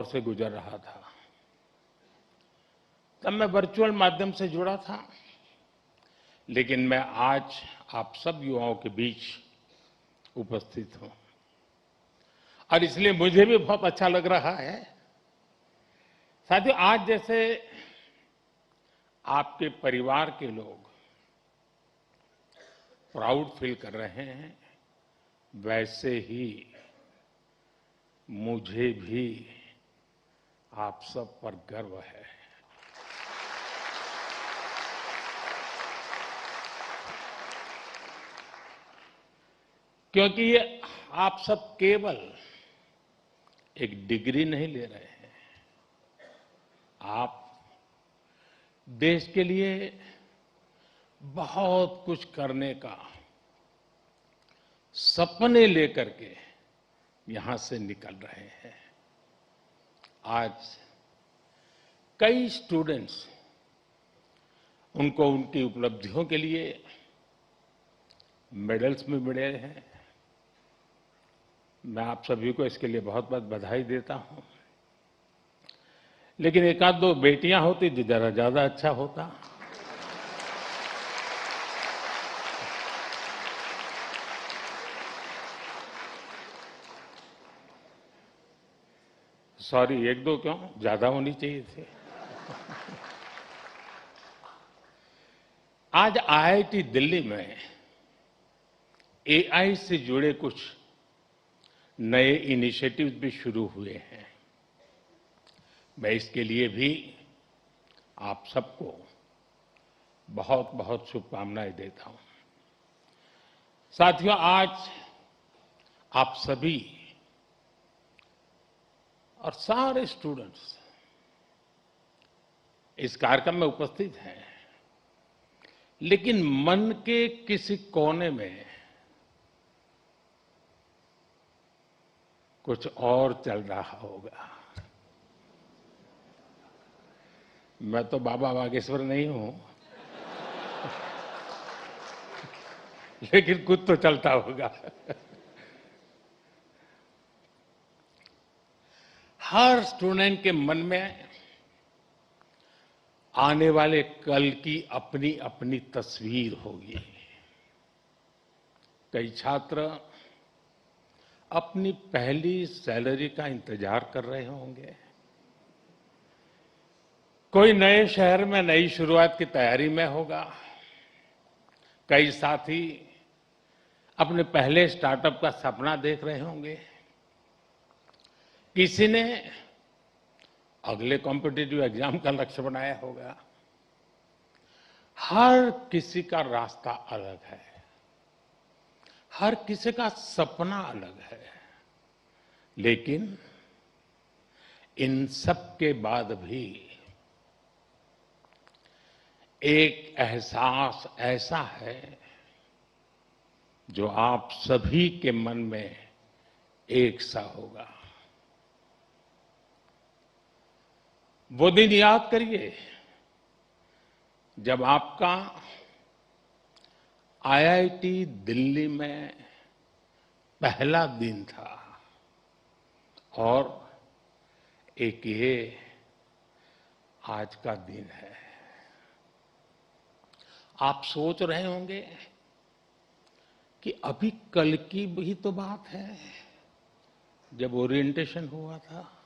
से गुजर रहा था। तब मैं वर्चुअल माध्यम से जुड़ा था, लेकिन मैं आज आप सब युवाओं के बीच उपस्थित हूं और इसलिए मुझे भी बहुत अच्छा लग रहा है। साथियों, आज जैसे आपके परिवार के लोग प्राउड फील कर रहे हैं, वैसे ही मुझे भी आप सब पर गर्व है। क्योंकि ये आप सब केवल एक डिग्री नहीं ले रहे हैं, आप देश के लिए बहुत कुछ करने का सपने लेकर के यहां से निकल रहे हैं। आज कई स्टूडेंट्स उनको उनकी उपलब्धियों के लिए मेडल्स में मिले हैं। मैं आप सभी को इसके लिए बहुत बहुत बधाई देता हूं। लेकिन एक आध दो बेटियां होती तो जरा ज्यादा अच्छा होता। सॉरी, एक दो क्यों, ज्यादा होनी चाहिए थी। आज आईआईटी दिल्ली में एआई से जुड़े कुछ नए इनिशिएटिव्स भी शुरू हुए हैं। मैं इसके लिए भी आप सबको बहुत बहुत शुभकामनाएं देता हूं। साथियों, आज आप सभी और सारे स्टूडेंट्स इस कार्यक्रम में उपस्थित हैं, लेकिन मन के किसी कोने में कुछ और चल रहा होगा। मैं तो बाबा बागेश्वर नहीं हूं, लेकिन कुछ तो चलता होगा। हर स्टूडेंट के मन में आने वाले कल की अपनी अपनी तस्वीर होगी। कई छात्र अपनी पहली सैलरी का इंतजार कर रहे होंगे, कोई नए शहर में नई शुरुआत की तैयारी में होगा, कई साथी अपने पहले स्टार्टअप का सपना देख रहे होंगे, किसी ने अगले कॉम्पिटिटिव एग्जाम का लक्ष्य बनाया होगा। हर किसी का रास्ता अलग है, हर किसी का सपना अलग है, लेकिन इन सब के बाद भी एक एहसास ऐसा है जो आप सभी के मन में एक सा होगा। वो दिन याद करिए जब आपका आईआईटी दिल्ली में पहला दिन था और एक ये आज का दिन है। आप सोच रहे होंगे कि अभी कल की भी तो बात है जब ओरिएंटेशन हुआ था,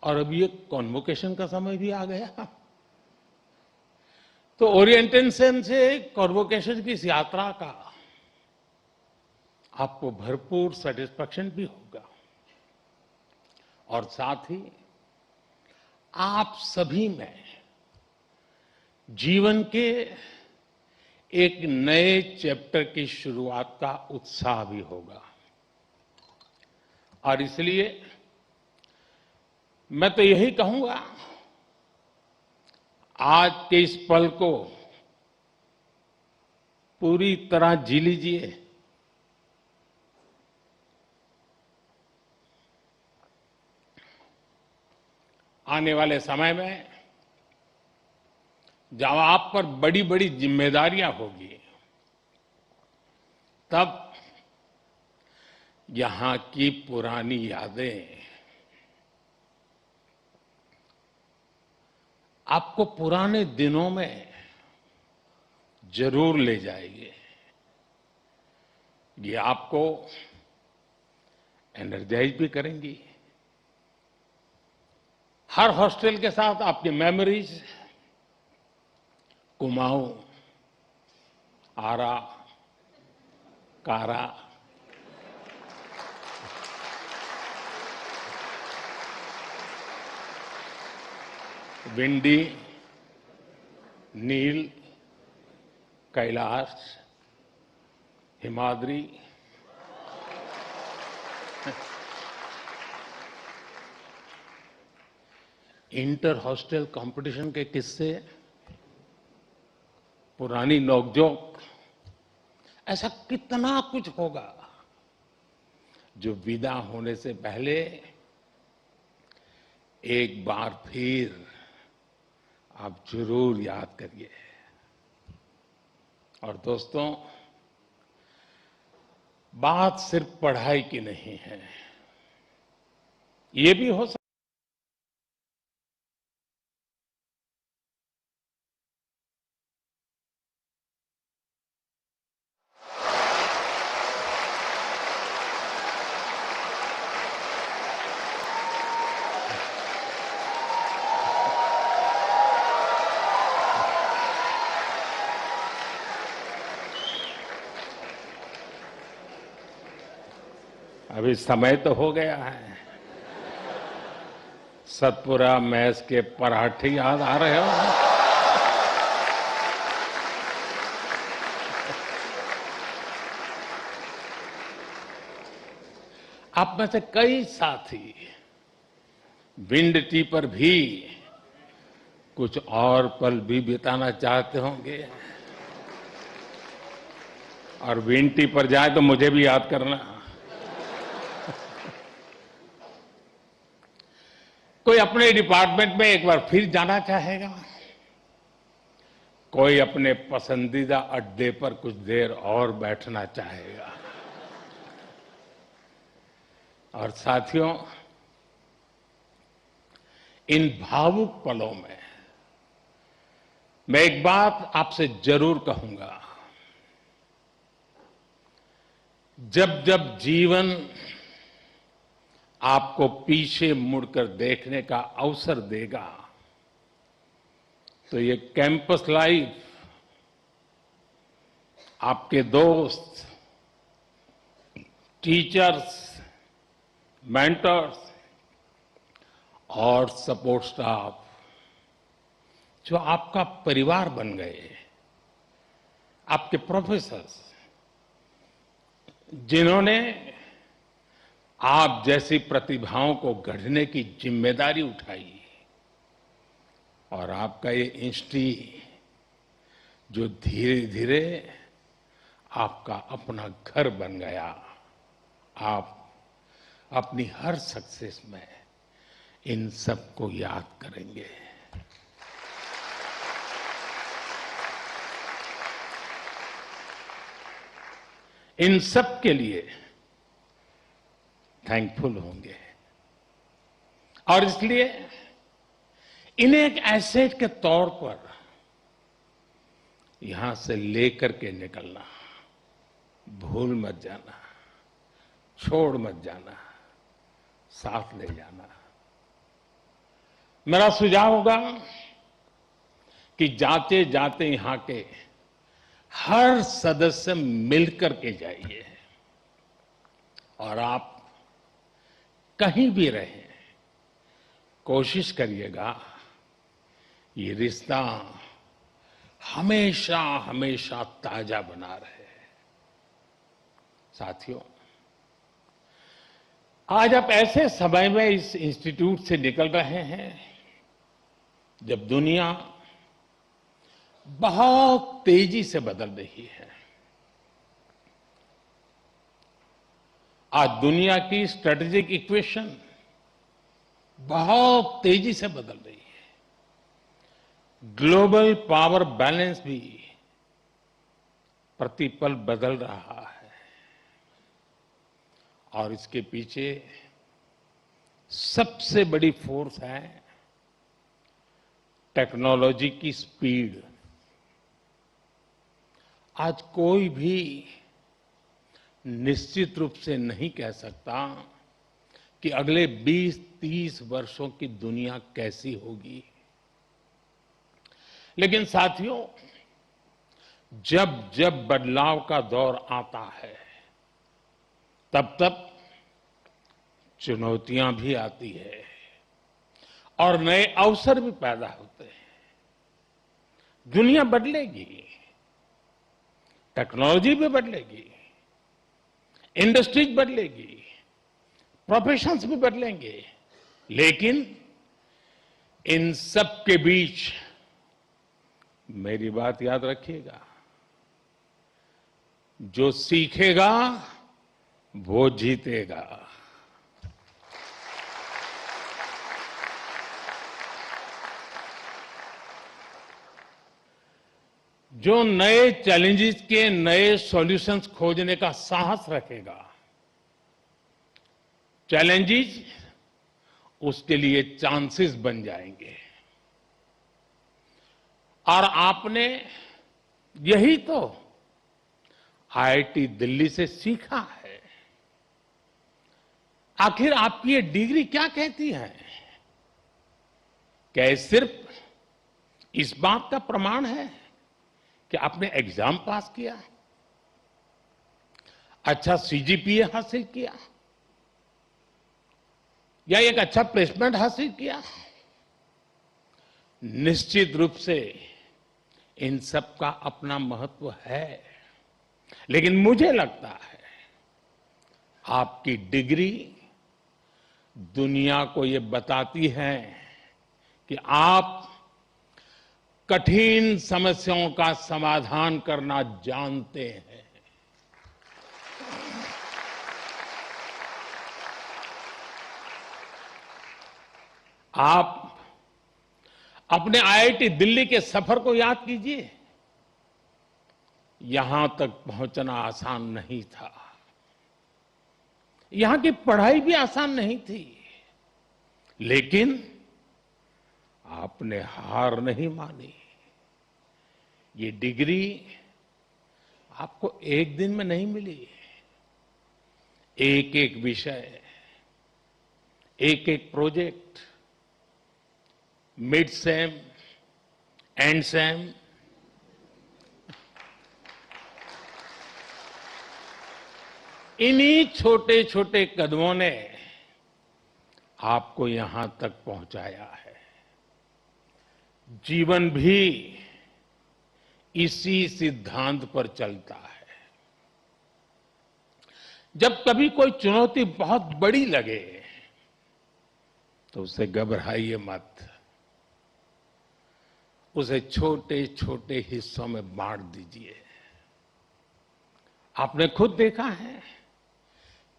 और अभी एक कॉन्वोकेशन का समय भी आ गया। तो ओरिएंटेशन से कॉन्वोकेशन की इस यात्रा का आपको भरपूर सेटिस्फैक्शन भी होगा, और साथ ही आप सभी में जीवन के एक नए चैप्टर की शुरुआत का उत्साह भी होगा। और इसलिए मैं तो यही कहूंगा, आज के इस पल को पूरी तरह जी लीजिए। आने वाले समय में जब आप पर बड़ी बड़ी जिम्मेदारियां होगी, तब यहां की पुरानी यादें आपको पुराने दिनों में जरूर ले जाएगी। ये आपको एनर्जाइज भी करेंगी। हर हॉस्टल के साथ आपकी memories Kumaon, Ara, Kara, Vindy, Nil, Kailash, Himadri, inter hostel competition के किस्से, पुरानी नोकझोंक, ऐसा कितना कुछ होगा जो विदा होने से पहले एक बार फिर आप जरूर याद करिए। और दोस्तों, बात सिर्फ पढ़ाई की नहीं है। ये भी हो सकता अभी समय तो हो गया है। सतपुरा मैस के पराठे याद आ रहे हो? आप में से कई साथी विंड टी पर भी कुछ और पल भी बिताना चाहते होंगे। और विंड टी पर जाए तो मुझे भी याद करना। कोई अपने डिपार्टमेंट में एक बार फिर जाना चाहेगा, कोई अपने पसंदीदा अड्डे पर कुछ देर और बैठना चाहेगा। और साथियों, इन भावुक पलों में मैं एक बात आपसे जरूर कहूंगा। जब जब जीवन आपको पीछे मुड़कर देखने का अवसर देगा, तो ये कैंपस लाइफ आपके दोस्त, टीचर्स, मेंटर्स और सपोर्ट स्टाफ जो आपका परिवार बन गए, आपके प्रोफेसर्स जिन्होंने आप जैसी प्रतिभाओं को गढ़ने की जिम्मेदारी उठाई, और आपका ये इंस्टीट्यूट जो धीरे धीरे आपका अपना घर बन गया। आप अपनी हर सक्सेस में इन सबको याद करेंगे। इन सब के लिए थैंकफुल होंगे। और इसलिए इन्हें एक एसेट के तौर पर यहां से लेकर के निकलना, भूल मत जाना, छोड़ मत जाना, साथ ले जाना। मेरा सुझाव होगा कि जाते जाते यहां के हर सदस्य मिलकर के जाइए। और आप कहीं भी रहें, कोशिश करिएगा ये रिश्ता हमेशा हमेशा ताजा बना रहे। साथियों, आज आप ऐसे समय में इस इंस्टीट्यूट से निकल रहे हैं जब दुनिया बहुत तेजी से बदल रही है। आज दुनिया की स्ट्रेटेजिक इक्वेशन बहुत तेजी से बदल रही है। ग्लोबल पावर बैलेंस भी प्रतिपल बदल रहा है। और इसके पीछे सबसे बड़ी फोर्स है टेक्नोलॉजी की स्पीड। आज कोई भी निश्चित रूप से नहीं कह सकता कि अगले 20-30 वर्षों की दुनिया कैसी होगी। लेकिन साथियों, जब जब बदलाव का दौर आता है, तब तब चुनौतियां भी आती है और नए अवसर भी पैदा होते हैं। दुनिया बदलेगी, टेक्नोलॉजी भी बदलेगी, इंडस्ट्रीज बदलेगी, प्रोफेशंस भी बदलेंगे, लेकिन इन सब के बीच मेरी बात याद रखिएगा, जो सीखेगा वो जीतेगा। जो नए चैलेंजेस के नए सॉल्यूशंस खोजने का साहस रखेगा, चैलेंजेस उसके लिए चांसेस बन जाएंगे। और आपने यही तो आईआईटी दिल्ली से सीखा है। आखिर आपकी ये डिग्री क्या कहती है? क्या ये सिर्फ इस बात का प्रमाण है कि आपने एग्जाम पास किया, अच्छा सीजीपीए हासिल किया, या एक अच्छा प्लेसमेंट हासिल किया? निश्चित रूप से इन सब का अपना महत्व है, लेकिन मुझे लगता है आपकी डिग्री दुनिया को ये बताती है कि आप कठिन समस्याओं का समाधान करना जानते हैं। आप अपने आईआईटी दिल्ली के सफर को याद कीजिए। यहां तक पहुंचना आसान नहीं था, यहां की पढ़ाई भी आसान नहीं थी, लेकिन आपने हार नहीं मानी। ये डिग्री आपको एक दिन में नहीं मिली। एक एक विषय, एक एक project, mid sem, and same, इन्हीं छोटे छोटे कदमों ने आपको यहां तक पहुंचाया है। जीवन भी इसी सिद्धांत पर चलता है। जब कभी कोई चुनौती बहुत बड़ी लगे तो उसे घबराइए मत, उसे छोटे छोटे हिस्सों में बांट दीजिए। आपने खुद देखा है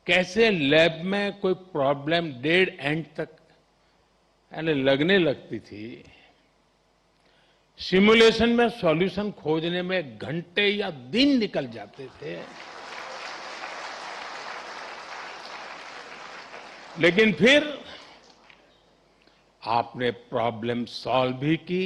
कैसे लैब में कोई प्रॉब्लम डेड एंड तक यानी लगने लगती थी, सिमुलेशन में सॉल्यूशन खोजने में घंटे या दिन निकल जाते थे, लेकिन फिर आपने प्रॉब्लम सॉल्व भी की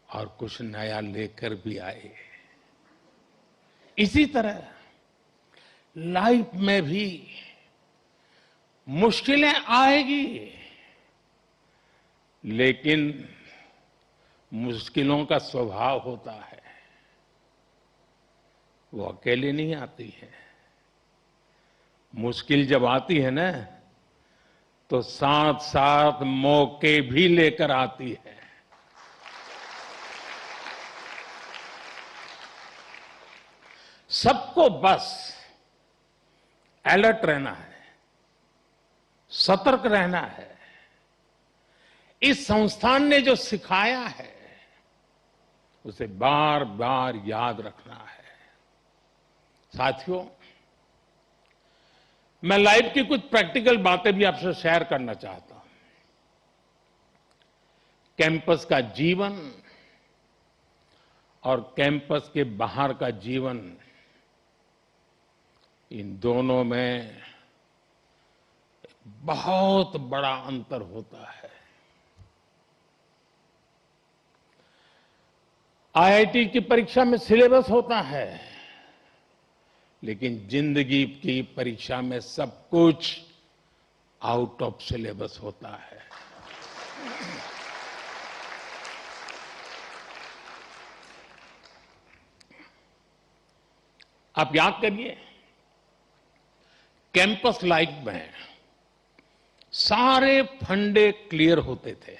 और कुछ नया लेकर भी आए। इसी तरह लाइफ में भी मुश्किलें आएगी, लेकिन मुश्किलों का स्वभाव होता है, वो अकेले नहीं आती है। मुश्किल जब आती है ना, तो साथ साथ मौके भी लेकर आती है। सबको बस अलर्ट रहना है, सतर्क रहना है। इस संस्थान ने जो सिखाया है उसे बार बार याद रखना है। साथियों, मैं लाइफ की कुछ प्रैक्टिकल बातें भी आपसे शेयर करना चाहता हूं। कैंपस का जीवन और कैंपस के बाहर का जीवन, इन दोनों में बहुत बड़ा अंतर होता है। आईआईटी की परीक्षा में सिलेबस होता है, लेकिन जिंदगी की परीक्षा में सब कुछ आउट ऑफ सिलेबस होता है। आप याद करिए, कैंपस लाइफ में सारे फंडे क्लियर होते थे।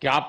क्या